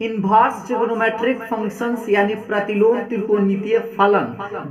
Inverse trigonometric functions यानी प्रतिलोम त्रिकोणमितीय फलन,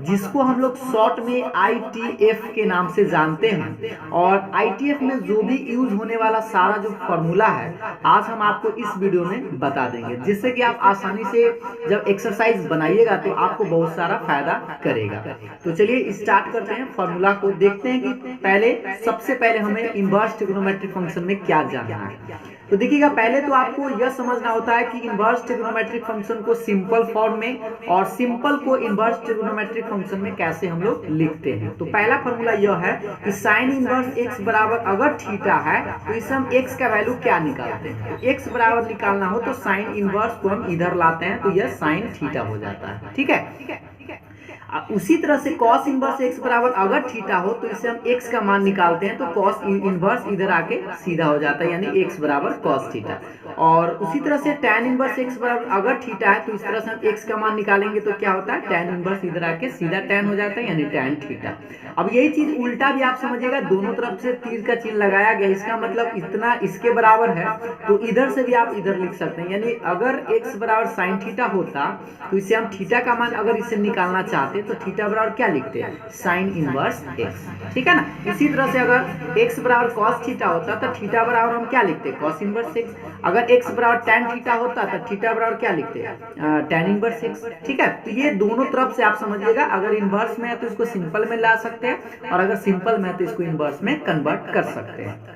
जिसको हम लोग शॉर्ट में आईटीएफ के नाम से जानते हैं। और आईटीएफ में जो भी यूज होने वाला सारा जो फॉर्मूला है आज हम आपको इस वीडियो में बता देंगे, जिससे कि आप आसानी से जब एक्सरसाइज बनाइएगा तो आपको बहुत सारा फायदा करेगा। तो चलिए स्टार्ट करते हैं, फॉर्मूला को देखते हैं कि सबसे पहले हमें इन्वर्स ट्रिगोनोमेट्रिक फंक्शन में क्या जानना है। तो देखिएगा, पहले तो आपको यह समझना होता है कि इन्वर्स ट्रिगोनोमेट्रिक फंक्शन को सिंपल फॉर्म में और सिंपल को इन्वर्स ट्रिगोनोमेट्रिक फंक्शन में कैसे हम लोग लिखते हैं। तो पहला फॉर्मूला यह है कि साइन इन्वर्स एक्स बराबर अगर थीटा है तो इससे हम एक्स का वैल्यू क्या निकालते हैं। तो एक्स बराबर निकालना हो तो साइन इन्वर्स को हम इधर लाते हैं तो यह साइन थीटा हो जाता है। ठीक है। उसी तरह से कॉस इनवर्स एक्स बराबर अगर थीटा हो तो इससे हम एक्स का मान निकालते हैं तो कॉस इनवर्स इधर आके सीधा हो जाता है, यानी एक्स बराबर कॉस थीटा। और उसी तरह से tan इनवर्स एक्स बराबर अगर थीटा है तो इस तरह से हम एक्स का मान निकालेंगे तो क्या होता है, tan इनवर्स इधर आके सीधा tan हो जाता है, यानी tan थीटा। अब यही चीज उल्टा भी आप समझिएगा, दोनों तरफ से तीर का चिन्ह लगाया गया, इसका मतलब इतना इसके बराबर है तो इधर से भी आप इधर लिख सकते हैं, यानी अगर एक्स बराबर साइन थीटा होता तो इसे हम थीटा का मान अगर इससे निकालना चाहते तो थीटा बराबर क्या लिखते हैं, साइन इनवर्स एक्स। ठीक है ना। इसी तरह से अगर एक्स बराबर कॉस थीटा होता तो थीटा बराबर हम क्या लिखते हैं, कॉस इनवर्स एक्स। अगर एक्स बराबर tan थीटा होता तो थीटा बराबर क्या लिखते हैं, tan इनवर्स एक्स। ठीक है। तो ये दोनों तरफ से आप समझिएगा, अगर इनवर्स में है तो इसको सिंपल में ला सकते हैं और अगर सिंपल में है तो इसको इनवर्स में कन्वर्ट कर सकते हैं।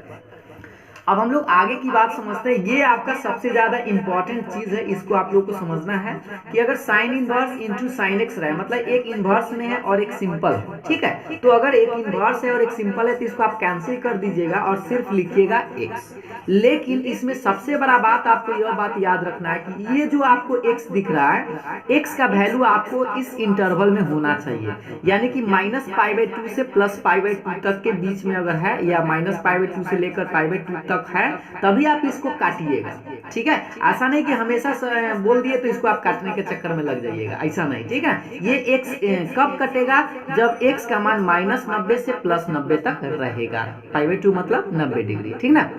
अब हम लोग आगे की बात समझते हैं, ये आपका सबसे ज्यादा इंपॉर्टेंट चीज है, इसको आप लोग को समझना है कि अगर sine inverse into sine x रहे, मतलब एक इनवर्स में है और एक सिंपल है। ठीक है। तो अगर एक इनवर्स है और एक सिंपल है तो इसको आप कैंसिल कर दीजिएगा और सिर्फ लिखिएगा एक्स। लेकिन इसमें सबसे बड़ा बात आपको यह बात याद रखना है कि ये जो आपको एक्स दिख रहा है, एक्स का वैल्यू आपको इस इंटरवल में होना चाहिए, यानी कि -π/2 से +π/2 तक के बीच में अगर है, या -π/2 से लेकर π/2 तक है, तभी आप इसको काटिएगा। ठीक है। ऐसा नहीं कि हमेशा बोल दिए तो इसको आप काटने के चक्कर में लग जाइएगा, ऐसा नहीं। ठीक है। ये एक्स कब कटेगा, जब एक्स का मान -90 से +90 तक रहेगा, π/2 मतलब 90 डिग्री। ठीक ना।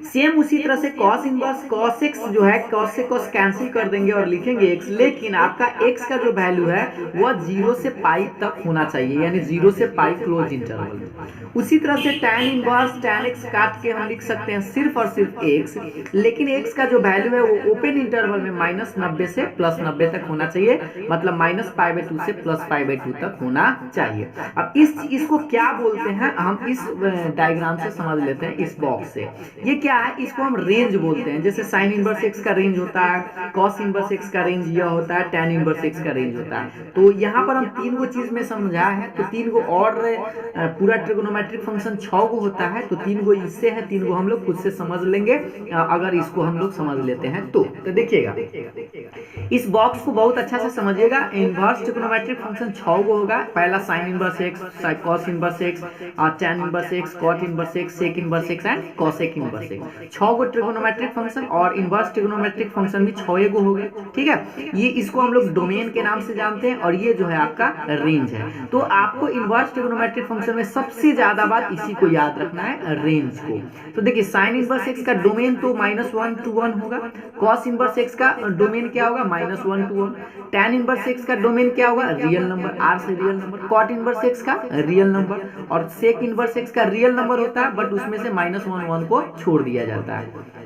सेम उसी तरह से कॉस इनवर्स कॉस एक्स जो है, कॉस से कॉस कैंसिल कर देंगे और लिखेंगे एक्स, लेकिन आपका एक्स का जो वैल्यू है वह 0 से पाई तक होना चाहिए, यानी 0 से पाई क्लोज इंटरवल में। उसी तरह से tan इनवर्स tan एक्स काट के हम लिख सकते हैं सिर्फ और सिर्फ एक्स, लेकिन एक्स का जो वैल्यू है वो ओपन इंटरवल में -90 से +90 तक होना चाहिए, मतलब -π/2 से +π/2 तक होना चाहिए। अब इसको क्या बोलते हैं, हम इस डायग्राम से समझ लेते हैं, इस बॉक्स से। ये क्या है, इसको हम रेंज बोलते हैं। जैसे साइन इनवर्स एक्स का रेंज होता है, कॉस इनवर्स एक्स का रेंज यह होता है, tan इनवर्स एक्स का रेंज होता है। तो यहाँ पर हम 3 गो चीज में समझा है, तो 3 गो और पूरा ट्रिगोनोमेट्रिक फंक्शन 6 गो होता है, तो 3 गो इससे है, 3 गो हम लोग खुद से समझ लेंगे अगर इसको हम लोग समझ लेते हैं तो देखिएगा, इस बॉक्स को बहुत अच्छा से समझिएगा। इनवर्स ट्रिगोनोमेट्रिक फंक्शन 6 गो होगा। पहला sine inverse x, cos inverse x, tan inverse x, cot inverse x, sec inverse x and cosec inverse x. 6 गो ट्रिगोनोमेट्रिक फंक्शन और इनवर्स ट्रिगोनोमेट्रिक फंक्शन भी 6 गो हो गए। ठीक है। ये इसको हम लोग डोमेन के नाम से जानते हैं और ये जो है आपका रेंज है। तो आपको इनवर्स ट्रिगोनोमेट्रिक फंक्शन में सबसे ज्यादा बात इसी को याद रखना है, रेंज को। तो देखिए, साइन इनवर्स एक्स का डोमेन तो -1 to 1 होगा, कॉस इनवर्स एक्स का डोमेन क्या होगा, -1 to 1, tan इनवर्स एक्स का डोमेन क्या होगा, रियल नंबर, r से real number, cot inverse x का रियल नंबर, और सेक इनवर्स एक्स का रियल नंबर होता है, बट उसमें से -1 को छोड़ दिया जाता है।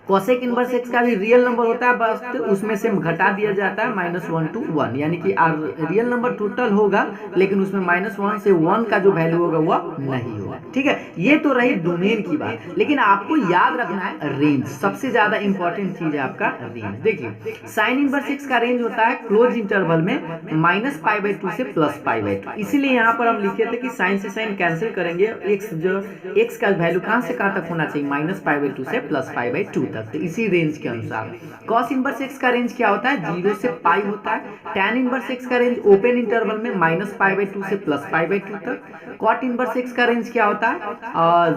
कोसेक इनवर्स एक्स का भी रियल नंबर होता है, बस उसमें से घटा दिया जाता है -1 to 1, यानी कि रियल नंबर टोटल होगा लेकिन उसमें -1 से 1 का जो वैल्यू होगा वह नहीं होगा। ठीक है। ये तो रही डोमेन की बात, लेकिन आपको याद रखना है रेंज, सबसे ज्यादा इंपॉर्टेंट चीज है आपका रेंज। देखिए, साइन इनवर्स एक्स का रेंज होता है क्लोज इंटरवल में -π/2 से +π/2, इसीलिए यहाँ पर हम लिखे थे कि साइन से साइन कैंसिल करेंगे, एक्स का वैल्यू कहाँ से कहाँ तक होना चाहिए, -π/2 से +π/2 तक। तो इसी रेंज के अनुसार कॉस इनवर्स एक्स का रेंज क्या होता है, 0 से पाई होता है। tan इनवर्स एक्स का रेंज ओपन इंटरवल में -π/2 से +π/2 तक। कॉट इनवर्स एक्स का रेंज क्या होता है,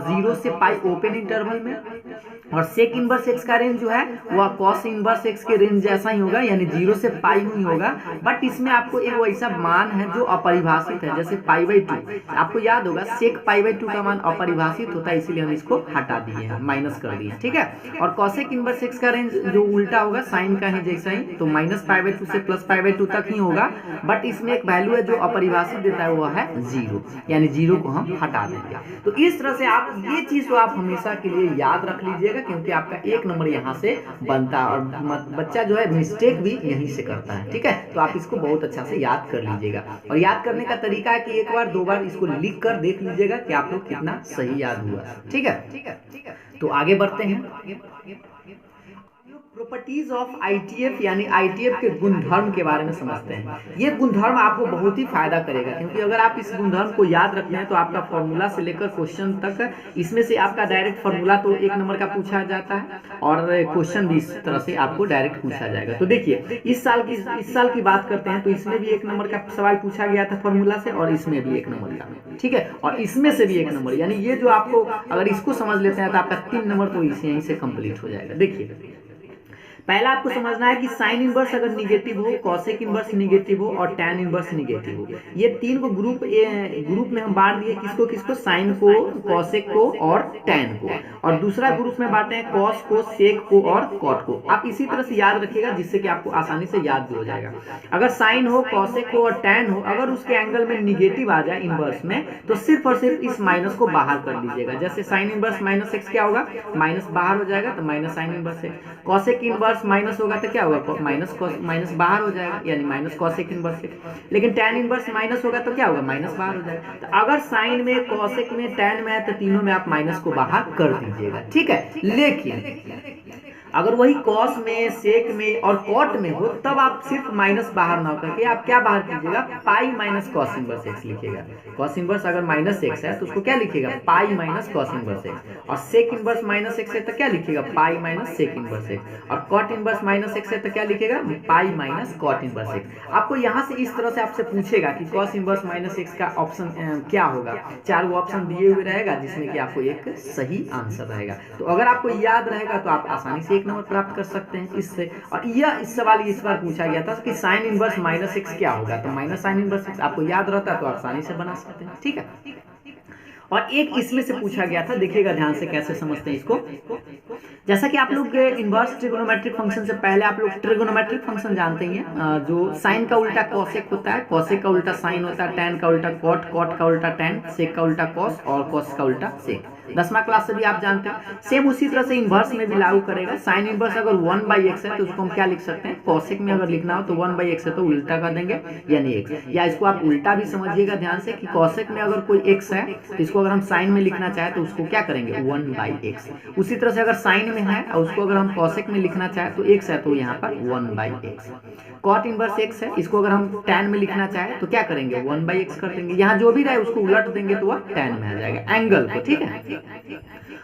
0 से पाई ओपन इंटरवल में। और सेक इनवर्स एक्स का रेंज जो है वह कॉस इनवर्स एक्स के रेंज जैसा ही होगा, यानी 0 से पाई ही होगा। बट इसमें आपको एक वैसा मान है जो अपरिभाषित है, जैसे π/2। आपको याद होगा सेक π/2 का मान अपरिभाषित होता है, इसीलिए हम इसको हटा दिए हैं, माइनस कर दिए, ठीक है। और कॉसेक इनवर्स एक्स का रेंज जो उल्टा होगा साइन का है जैसा ही, तो -π/2 से +π/2 तक ही होगा। बट इसमें एक वैल्यू है जो अपरिभाषित देता है, वो है 0, यानी 0 को हम हटा देंगे। तो इस तरह से आप ये चीज तो आप हमेशा के लिए याद रख लीजिएगा, क्योंकि आपका 1 नंबर यहाँ से बनता है। और बच्चा जो है मिस्टेक भी यहीं से करता है, ठीक है। तो आप इसको बहुत अच्छा से याद कर लीजिएगा। और याद करने का तरीका है कि एक बार 2 बार इसको लिख कर देख लीजिएगा कि आप लोग कितना सही याद हुआ, ठीक है। तो आगे बढ़ते हैं, प्रॉपर्टीज ऑफ आईटीएफ यानी आईटीएफ के गुणधर्म के बारे में समझते हैं। ये गुणधर्म आपको बहुत ही फायदा करेगा, क्योंकि अगर आप इस गुणधर्म को याद रखते हैं तो आपका फॉर्मूला से लेकर क्वेश्चन तक, इसमें से आपका डायरेक्ट फॉर्मूला तो 1 नंबर का पूछा जाता है और क्वेश्चन भी इस तरह से आपको डायरेक्ट पूछा जाएगा। तो देखिए इस साल की बात करते हैं तो इसमें भी 1 नंबर का सवाल पूछा गया था फॉर्मूला से, और इसमें भी 1 नंबर का, ठीक है। और इसमें से भी 1 नंबर, यानी ये जो आपको अगर इसको समझ लेते हैं तो आपका 3 नंबर तो यहीं से कंप्लीट हो जाएगा। देखिए पहला आपको समझना है कि साइन इनवर्स अगर निगेटिव हो, कॉसेक इनवर्स निगेटिव हो और टैन इनवर्स निगेटिव हो, ये 3 को ग्रुप में हम बांट दिए, किसको साइन को, कॉसेक को और टैन को। और दूसरा ग्रुप में बांटे हैं कॉस को, सेक को और कॉट को। आप इसी तरह से याद रखिएगा, जिससे कि आपको आसानी से याद भी हो जाएगा। अगर साइन हो, कॉसेक हो और टैन हो, अगर उसके एंगल में निगेटिव आ जाए इनवर्स में, तो सिर्फ और सिर्फ इस माइनस को बाहर कर दीजिएगा। जैसे साइन इनवर्स -x क्या होगा, माइनस बाहर हो जाएगा तो minus sine inverse x। Cosec inverse minus होगा तो क्या होगा, माइनस बाहर हो जाएगा, यानी माइनस कॉसेक इनवर्स x। लेकिन टैन इनवर्स माइनस होगा तो क्या होगा, माइनस बाहर हो जाएगा। तो अगर साइन में, कॉसेक में, टैन में है तो तीनों में आप माइनस को बाहर कर दीजिएगा, ठीक है। लेकिन अगर वही कॉस में, सेक में और कॉट में हो, तब आप सिर्फ माइनस बाहर ना करके आप क्या बाहर कीजिएगा, pi minus cos inverse x लिखिएगा। कॉस इनवर्स अगर -x है तो उसको क्या लिखिएगा, pi minus cos inverse x. और सेक इनवर्स -x है तो क्या लिखिएगा, pi minus sec inverse x. और कॉट इनवर्स -x है तो क्या लिखिएगा, pi minus cot inverse x. आपको यहाँ से इस तरह से आपसे पूछेगा कि कॉस इनवर्स -x का ऑप्शन क्या होगा। 4 वो ऑप्शन दिए हुए रहेगा, जिसमें कि आपको एक सही आंसर रहेगा। तो अगर आपको याद रहेगा तो आप आसानी से 1 नंबर प्राप्त कर सकते हैं इससे। और यह इस सवाल इस बार पूछा गया था कि साइन इनवर्स -x क्या होगा, तो माइनस साइन इनवर्स x आपको याद रहता है तो आसानी से बना सकते हैं, ठीक है। और एक इसमें से पूछा गया था, देखिएगा ध्यान से कैसे समझते हैं इसको। जैसा कि आप लोग इनवर्स ट्रिगोनोमेट्रिक फंक्शन से पहले आप लोग ट्रिगोनोमेट्रिक फंक्शन जानते ही हैं, जो साइन का उल्टा कॉसेक होता है, कॉसेक का उल्टा साइन होता है, टैन का उल्टा कॉट, कॉट का उल्टा टैन, सेक का उल्टा कॉस और कॉस का उल्टा सेक। 10वां क्लास से भी आप जानते हैं। सेम उसी तरह से इनवर्स में भी लागू करेगा। साइन इनवर्स अगर 1/x है तो उसको हम क्या लिख सकते हैं, कॉसेक में अगर लिखना हो तो 1/x है तो उल्टा कर देंगे, यानी x। या इसको आप उल्टा भी समझिएगा ध्यान से कि कॉसेक में अगर कोई x है तो इसको अगर हम साइन में लिखना चाहे तो उसको क्या करेंगे, 1/x। उसी तरह से अगर साइन में है और उसको अगर हम कॉसेक में लिखना चाहे तो x है तो यहाँ पर 1/x। कॉट इनवर्स x है, इसको अगर हम टैन में लिखना चाहे तो क्या करेंगे, 1/x कर देंगे। यहाँ जो भी रहे उसको उलट देंगे तो वह टैन में आ जाएगा, एंगल को, ठीक है।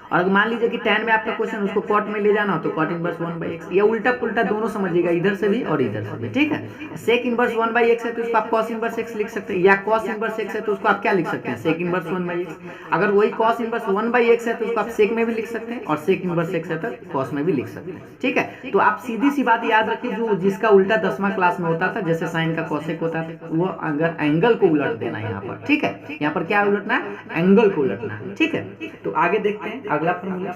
और अगर मान लीजिए कि टैन में आपका क्वेश्चन उसको कॉट में ले जाना हो तो कॉट इनवर्स 1/x, या उल्टा पुल्टा दोनों समझिएगा, इधर से भी और इधर से भी, ठीक है। सेक इनवर्स 1/x है तो उसको आप कॉस इनवर्स x लिख सकते हैं, या कॉस इनवर्स x है तो उसको आप क्या लिख सकते हैं, सेक इनवर्स 1/x। अगर वही कॉस इनवर्स 1/x है तो उसको आप सेक में भी लिख सकते हैं, और सेक इनवर्स x है तो कॉस में भी लिख सकते हैं, ठीक है। तो आप सीधी सी बात याद रखिए, जो जिसका उल्टा 10वां क्लास में होता था, जैसे साइन का कॉसेक होता था, वो अगर एंगल को उलट देना यहाँ पर, ठीक है। यहाँ पर क्या उलटना है, एंगल को उलटना है, ठीक है। तो आगे देखते हैं अगला फॉर्मूला।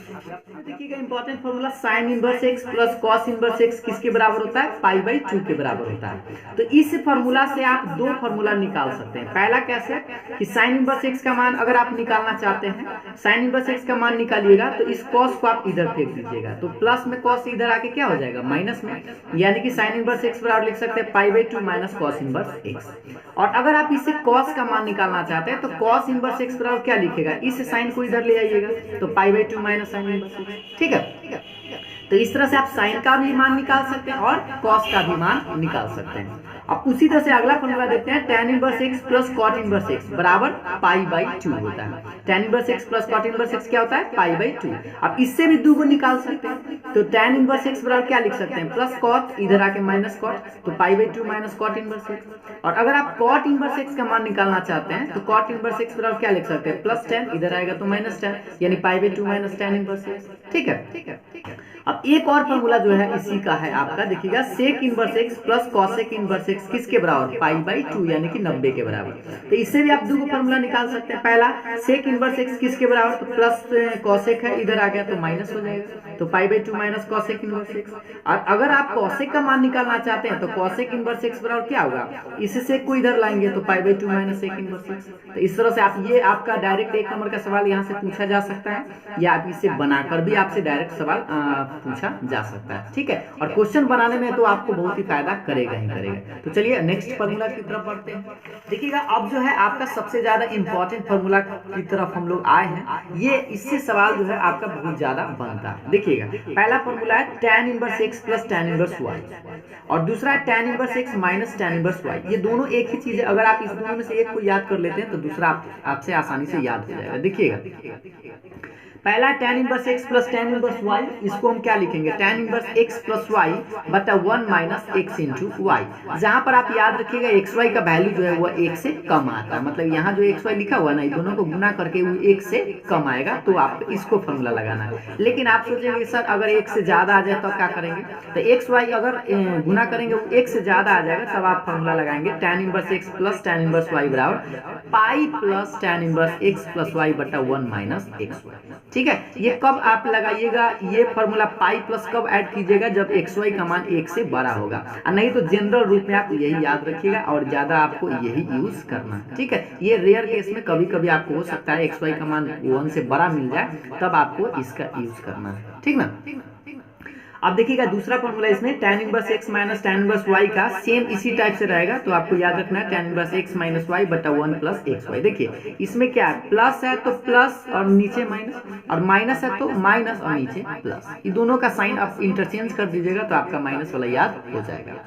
देखिएगा important formula, sign inverse x plus cos inverse x किसके बराबर होता है, π/2 के बराबर होता है। तो इस फॉर्मूला से आप 2 फॉर्मूला निकाल सकते हैं। पहला कैसे कि साइन इनवर्स x का मान अगर आप निकालना चाहते हैं, साइन इनवर्स x का मान निकालिएगा तो इस कॉस को आप इधर फेंक दीजिएगा, तो प्लस में कॉस इधर आके क्या हो जाएगा, माइनस में, यानी कि साइन इनवर्स x बराबर लिख सकते हैं π/2 माइनस कॉस इनवर्स x। और अगर आप इससे कॉस का मान निकालना चाहते हैं तो कॉस इनवर्स x बराबर क्या लिखेगा, इस साइन को इधर ले आइएगा तो π/2 माइनस साइन इनवर्स x, ठीक है। तो इस तरह से आप साइन का भी मान निकाल सकते हैं और कॉस का भी मान निकाल सकते हैं। अब उसी तरह से अगला फॉर्मूला देखते हैं, tan inverse x plus cot inverse x बराबर पाई बाई 2 होता है। tan inverse x plus cot inverse x क्या होता है, पाई बाई 2। अब इससे भी 2 को निकाल सकते हैं, तो tan इनवर्स x बराबर क्या लिख सकते हैं, प्लस cot, इधर आके माइनस cot, तो pi by 2 minus cot inverse x। और अगर आप cot इनवर्स x का मान निकालना चाहते हैं तो cot इनवर्स x बराबर क्या लिख सकते हैं, प्लस tan, इधर आएगा तो माइनस tan, यानी पाई by 2 minus tan inverse x। ठीक है। अब एक और फॉर्मूला जो है इसी का है आपका, देखिएगा sec inverse x plus cosec inverse x किसके बराबर, पाई बाई 2 यानी कि 90 के बराबर। तो इससे भी आप दो फॉर्मूला निकाल सकते हैं। पहला सेक इनवर्स x किसके बराबर, तो प्लस कॉसेक है, इधर आ गया तो माइनस हो जाएगा, तो pi by 2 minus cosec inverse x। और अगर आप कॉसेक का मान निकालना चाहते हैं तो कॉसेक इनवर्स x बराबर क्या होगा, इससे सेक को इधर लाएंगे तो pi by 2 minus sec inverse x। तो इस तरह से आप, ये आपका डायरेक्ट 1 नंबर का सवाल यहाँ से पूछा जा सकता है, या आप इसे बनाकर भी आपसे डायरेक्ट सवाल पूछा जा सकता है। ठीक है, और क्वेश्चन बनाने में तो आपको बहुत ही फायदा करेगा ही करेगा। तो चलिए नेक्स्ट फॉर्मूला की तरफ बढ़ते हैं। देखिएगा अब जो है आपका सबसे ज्यादा इंपॉर्टेंट फॉर्मूला की तरफ हम लोग आए हैं, ये इससे सवाल जो है आपका बहुत ज्यादा बनता है। देखिएगा पहला फॉर्मूला है tan inverse x plus tan inverse y, और दूसरा है tan inverse x minus tan inverse y। ये दोनों एक ही चीज है, अगर आप इस दोनों में से एक को याद कर लेते हैं तो दूसरा आपसे आसानी से याद हो जाएगा। देखिएगा पहला tan inverse x plus tan inverse y, इसको हम क्या लिखेंगे, tan inverse x plus y बटा 1 माइनस x इंटू वाई। जहां पर आप याद रखिएगा xy का वैल्यू जो है वो 1 से कम आता है, मतलब यहाँ जो xy लिखा हुआ ना, दोनों को गुना करके वो 1 से कम आएगा, तो आप इसको फॉर्मूला लगाना है। लेकिन आप सोचेंगे सर अगर 1 से ज्यादा आ जाए तो क्या करेंगे, तो xy अगर गुना करेंगे वो 1 से ज्यादा आ जाएगा, तब आप फॉर्मूला लगाएंगे tan inverse x plus tan inverse y बराबर pi plus tan inverse x plus y बटा 1 माइनस xy। ठीक है, ये कब आप लगाइएगा, ये फॉर्मूला पाई प्लस कब ऐड कीजिएगा, जब xy का मान 1 से बड़ा होगा, और नहीं तो जनरल रूप में आप यही याद रखिएगा और ज्यादा आपको यही यूज करना है। ठीक है, ये रेयर केस में कभी कभी आपको हो सकता है xy का मान 1 से बड़ा मिल जाए, तब आपको इसका यूज करना है। ठीक ना। अब देखिएगा दूसरा फॉर्मूला इसमें tan inverse x minus tan inverse y का सेम इसी टाइप से रहेगा, तो आपको याद रखना है tan inverse x minus y बटा 1 प्लस xy। देखिए इसमें क्या है, प्लस है तो प्लस और नीचे माइनस, और माइनस है तो माइनस और नीचे प्लस, ये दोनों का साइन आप इंटरचेंज कर दीजिएगा तो आपका माइनस वाला याद हो जाएगा।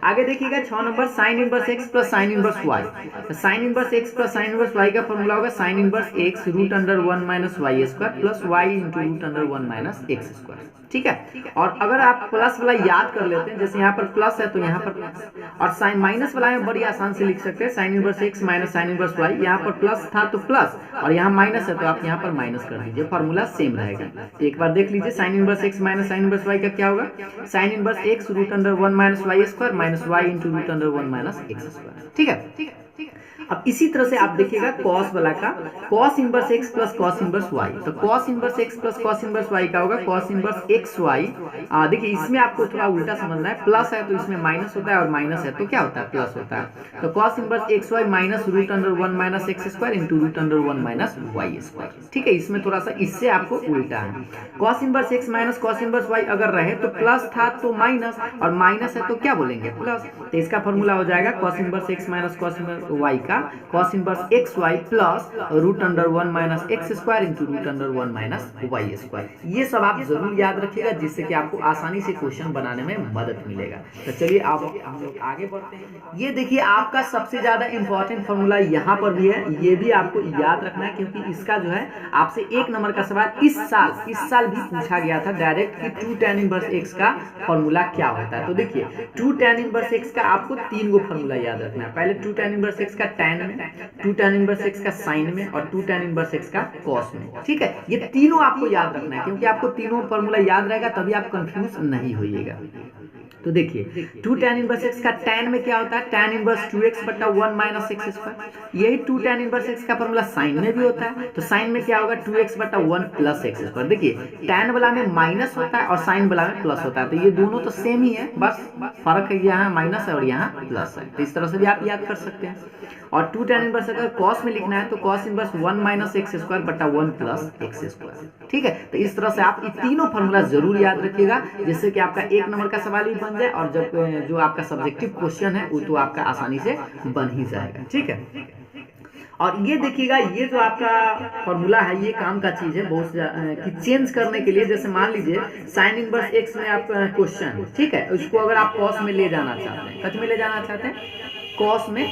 आगे देखिएगा 6 number sine inverse x plus sine inverse y। तो sine inverse x plus sine inverse y का फॉर्मूला होगा sine inverse x root under 1 minus y square plus y into root under 1 minus x square. ठीक है, और अगर आप plus वाला याद कर लेते हैं, जैसे यहाँ पर प्लस है तो यहाँ पर प्लस, और साइन माइनस वाला में बड़ी आसान से लिख सकते हैं sine inverse x minus sine inverse y। यहाँ पर प्लस था तो प्लस, और यहाँ माइनस है तो आप यहाँ पर माइनस कर दीजिए, फॉर्मूला सेम रहेगा। एक बार देख लीजिए sine inverse x minus sine inverse y का क्या होगा, sine inverse x root under 1 minus y square minus y into root under 1 minus x square. ठीक है, अब इसी तरह से आप देखिएगा कॉस वाला का, cos inverse x plus cos inverse y। तो cos inverse x plus cos inverse y का होगा कॉस इनवर्स xy। देखिए इसमें आपको थोड़ा उल्टा समझना है, प्लस है तो इसमें माइनस होता है, और माइनस है तो क्या होता है, प्लस होता है। तो cos inverse xy minus root under 1 minus x square into root under 1 minus y square. ठीक है, इसमें थोड़ा सा इससे आपको उल्टा है। Cos inverse x minus cos inverse y अगर रहे तो प्लस था तो माइनस, और माइनस है तो क्या बोलेंगे, प्लस। तो इसका फॉर्मूला हो जाएगा cos inverse x minus cos inverse y का cos inverse xy plus root under 1 minus x square into root under 1 minus y square. ये सब आप जरूर याद रखिएगा, जिससे कि आपको आसानी से क्वेश्चन बनाने में मदद मिलेगा। तो चलिए आप हम लोग आगे बढ़ते हैं। ये देखिए आपका सबसे ज्यादा इंपॉर्टेंट फॉर्मूला यहाँ पर भी है, ये भी आपको याद रखना है, क्योंकि इसका जो है आपसे 1 नंबर का सवाल इस साल भी पूछा गया था डायरेक्ट कि 2 tan इनवर्स x का फॉर्मूला क्या होता है। तो देखिए 2 tan इनवर्स x का आपको 3 गो फॉर्मूला याद रखना है। पहले 2 tan इनवर्स x का tan में, 2 tan इनवर्स x का साइन में, और 2 tan इनवर्स x का कॉस में। ठीक है, ये तीनों आपको याद रखना है, क्योंकि आपको तीनों फॉर्मूला याद रहेगा तभी आप कंफ्यूज नहीं होइएगा। तो देखिए 2 tan इनवर्स x का tan में क्या होता है, tan इनवर्स 2x बटा 1 माइनस एक्स स्क्वायर। यही 2 tan इनवर्स x का फॉर्मूला साइन में भी होता है, तो साइन में क्या होगा 2x बटा 1 प्लस एक्स स्क्वायर। देखिए tan वाला में माइनस होता है और साइन वाला में प्लस होता है, तो ये दोनों तो सेम ही है, बस फर्क है यहाँ माइनस है और यहाँ प्लस है। तो इस तरह से भी आप याद कर सकते हैं। और 2 tan इनवर्स अगर कॉस में लिखना है तो cos inverse 1 minus x square बटा 1 प्लस एक्स स्क्वायर। ठीक है, तो इस तरह से आप ये तीनों फॉर्मूला जरूर याद रखिएगा, जिससे कि आपका 1 नंबर का सवाल भी बन जाए, और जब जो आपका सब्जेक्टिव क्वेश्चन है वो तो आपका आसानी से बन ही जाएगा। ठीक है, और ये देखिएगा, ये जो आपका फॉर्मूला है ये काम का चीज है बहुत कि चेंज करने के लिए, जैसे मान लीजिए साइन इनवर्स एक्स में आप क्वेश्चन, ठीक है, उसको अगर आप कॉस में ले जाना चाहते हैं, कट में ले जाना चाहते हैं, कॉस में,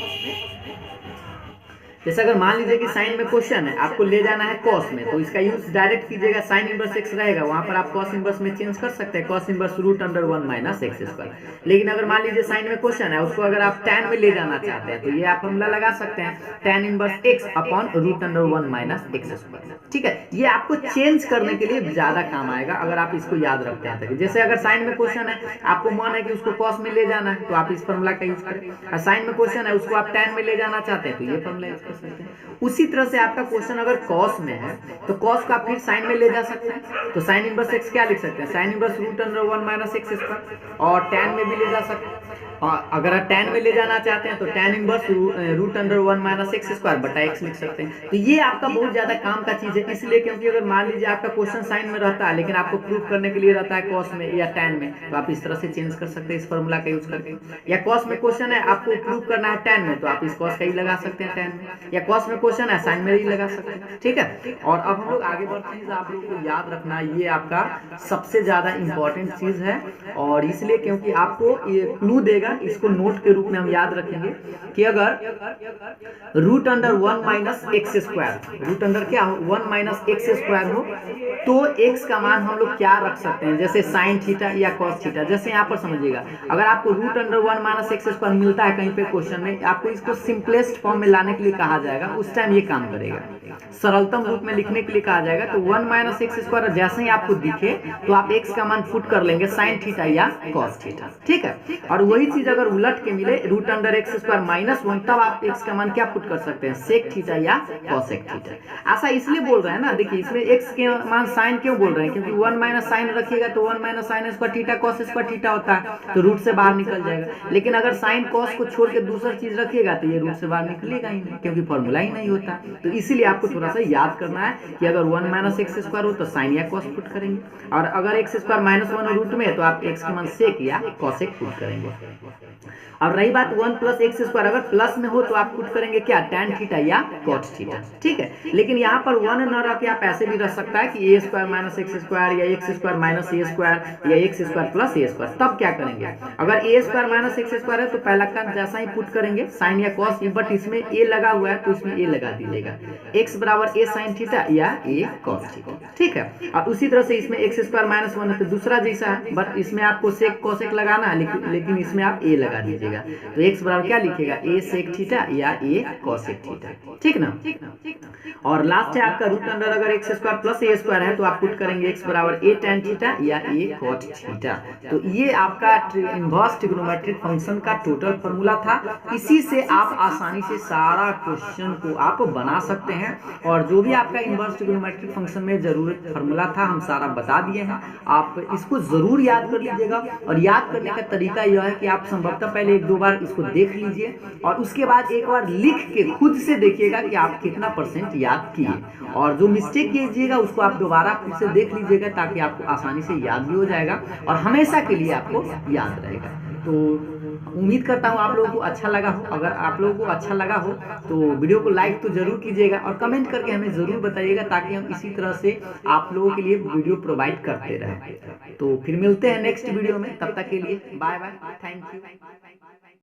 जैसे अगर मान लीजिए कि साइन में क्वेश्चन है, आपको ले जाना है कॉस में, तो इसका यूज डायरेक्ट कीजिएगा, साइन इनवर्स एक्स रहेगा, वहां पर आप कॉस इनवर्स में चेंज कर सकते हैं, cos inverse root under 1 minus x square. लेकिन अगर मान लीजिए साइन में क्वेश्चन है, उसको अगर आप tan में ले जाना चाहते हैं, तो ये आप फॉर्मूला लगा सकते हैं, tan inverse x upon root under 1 minus x square. ठीक है, ये आपको चेंज करने के लिए ज्यादा काम आएगा अगर आप इसको याद रखते हैं। जैसे अगर साइन में क्वेश्चन है, आपको मन है कि उसको कॉस में ले जाना है, तो आप इस फॉर्मूला का यूज करें, और साइन में क्वेश्चन है, उसको आप tan में ले जाना चाहते हैं, तो ये फॉर्मूला यूज कर सकते हैं। उसी तरह से आपका क्वेश्चन अगर कॉस में है, तो कॉस को आप फिर साइन में ले जा सकते हैं, तो साइन इनवर्स एक्स क्या लिख सकते हैं, sine inverse root under 1 minus x square, और tan में भी ले जा सकते हैं, और अगर आप tan में ले जाना चाहते हैं तो tan inverse root under 1 minus x square बटा x लिख सकते हैं। तो ये आपका बहुत ज्यादा काम का चीज है, इसलिए क्योंकि अगर मान लीजिए आपका क्वेश्चन साइन में रहता है, लेकिन आपको प्रूफ करने के लिए रहता है कॉस में या tan में, तो आप इस तरह से चेंज कर सकते हैं इस फॉर्मूला का यूज करके। या कॉस में क्वेश्चन है, आपको प्रूफ करना है tan में, तो आप इस कॉस का ही लगा सकते हैं tan में, या कॉस में क्वेश्चन है साइन में ही लगा सकते हैं। ठीक है, और अब हम लोग आगे बढ़ते हैं। आप लोग को याद रखना ये आपका सबसे ज्यादा इंपॉर्टेंट चीज है, और इसलिए क्योंकि आपको ये क्लू देगा, इसको नोट के रूप में हम याद रखेंगे कि अगर root under 1 minus x square, root under क्या हो 1 माइनस एक्स स्क्वायर हो, तो x का मान हम लोग क्या रख सकते हैं, जैसे साइन थीटा या कॉस थीटा। जैसे यहाँ पर समझिएगा, अगर आपको root under 1 minus x square मिलता है कहीं पे क्वेश्चन में, आपको इसको सिंपलेस्ट फॉर्म में लाने के लिए कहा जाएगा, उस टाइम ये काम करेगा, सरलतम रूप में लिखने के लिए कहा जाएगा। तो 1 माइनस एक्स स्क्वायर जैसे ही आपको दिखे, तो आप x का मान पुट कर लेंगे साइन थीटा या कॉस थीटा। ठीक है, और वही चीज अगर उलट के मिले root under x square minus 1, तब आप x का मान क्या पुट कर सकते हैं, सेक थीटा या कॉसेक थीटा। ऐसा इसलिए बोल रहे हैं ना, देखिए इसमें x के मान साइन क्यों बोल रहे हैं, क्योंकि 1 माइनस साइन रखिएगा तो 1 minus sine square theta cos square theta होता है, तो रूट से बाहर निकल जाएगा। लेकिन अगर साइन कॉस को छोड़ के दूसरा चीज रखिएगा, तो ये रूट से बाहर निकलेगा ही नहीं, क्योंकि फॉर्मूला ही नहीं होता। तो इसीलिए आपको थोड़ा सा याद करना है कि अगर 1 माइनस एक्स स्क्वायर हो तो साइन या कॉस पुट करेंगे, और अगर एक्स स्क्वायर माइनस 1 रूट में, तो आप x का मान सेक या कॉसेक पुट करेंगे। अब रही बात 1 प्लस एक्स स्क्वायर, अगर प्लस में हो तो आप पुट करेंगे क्या, tan थीटा या cot थीटा। ठीक है, लेकिन यहाँ पर 1 न रख के आप ऐसे भी रख सकता है कि a square minus x square, या एक्स स्क्वायर माइनस ए स्क्वायर, या एक्स स्क्वायर प्लस ए स्क्वायर। तब क्या करेंगे, अगर a square minus x square है तो पहला का जैसा ही पुट करेंगे साइन या कॉस, बट इसमें a लगा हुआ है तो इसमें a लगा दीजिएगा, x बराबर a साइन थीटा या a कॉस थीटा। ठीक है, और उसी तरह से इसमें एक्स स्क्वायर माइनस 1 है तो दूसरा जैसा है, बट इसमें आपको सेक कॉसेक लगाना है, लेकिन इसमें आप a लगा दीजिएगा, तो x बराबर क्या लिखेगा, a सेक थीटा या a कॉसेक थीटा। ठीक ना, और लास्ट है आपका रूट अंडर, अगर एक्स स्क्वायर प्लस ए स्क्वायर है तो आप पुट करेंगे x बराबर a tan थीटा या a cot थीटा। तो ये आपका इनवर्स ट्रिग्नोमेट्रिक फंक्शन का टोटल फॉर्मूला था। इसी से आप आसानी से सारा क्वेश्चन को आप बना सकते हैं, और जो भी आपका इनवर्स ट्रिग्नोमेट्रिक फंक्शन में जरूरत फॉर्मूला था हम सारा बता दिए हैं। आप इसको जरूर याद कर लीजिएगा, और याद करने का तरीका यह है कि आप संभवतः पहले 1-2 बार इसको देख लीजिए, और उसके बाद एक बार लिख के खुद से देखिएगा कि आप कितना % याद किए, और जो मिस्टेक कीजिएगा उसको आप दोबारा खुद से देख लीजिएगा, ताकि आपको आसानी से याद भी हो जाएगा और हमेशा के लिए आपको याद रहेगा। तो उम्मीद करता हूँ आप लोगों को अच्छा लगा हो। अगर आप लोगों को अच्छा लगा हो तो वीडियो को लाइक तो जरूर कीजिएगा, और कमेंट करके हमें जरूर बताइएगा, ताकि हम इसी तरह से आप लोगों के लिए वीडियो प्रोवाइड करते रहें। तो फिर मिलते हैं नेक्स्ट वीडियो में, तब तक के लिए बाय बाय, थैंक यू।